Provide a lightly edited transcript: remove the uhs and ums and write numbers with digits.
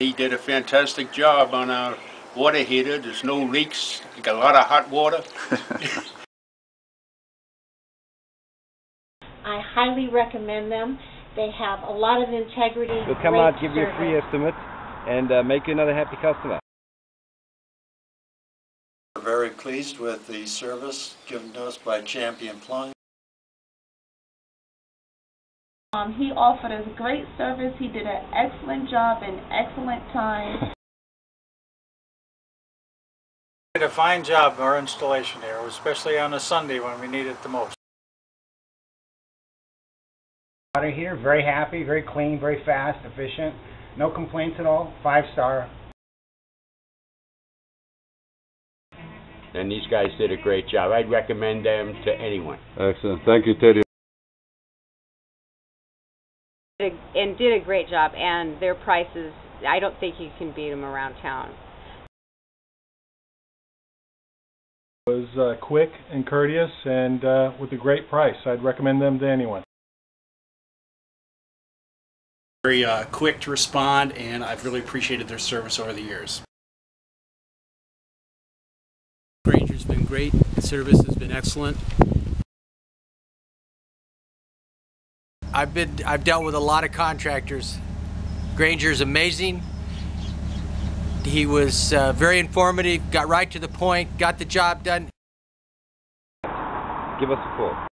He did a fantastic job on our water heater. There's no leaks. We got a lot of hot water. I highly recommend them. They have a lot of integrity. We'll come out, give you a free estimate, and make you another happy customer. We're very pleased with the service given to us by Champion Plumbing. He offered us great service. He did an excellent job in excellent time. Did a fine job our installation here, especially on a Sunday when we need it the most. Water heater, very happy, very clean, very fast, efficient. No complaints at all. 5-star. And these guys did a great job. I'd recommend them to anyone. Excellent. Thank you, Teddy. And did a great job, and their prices, I don't think you can beat them around town. It was quick and courteous and with a great price. I'd recommend them to anyone. Very quick to respond, and I've really appreciated their service over the years. Granger's been great. The service has been excellent. I've dealt with a lot of contractors. Granger's amazing. He was very informative, got right to the point, got the job done. Give us a call.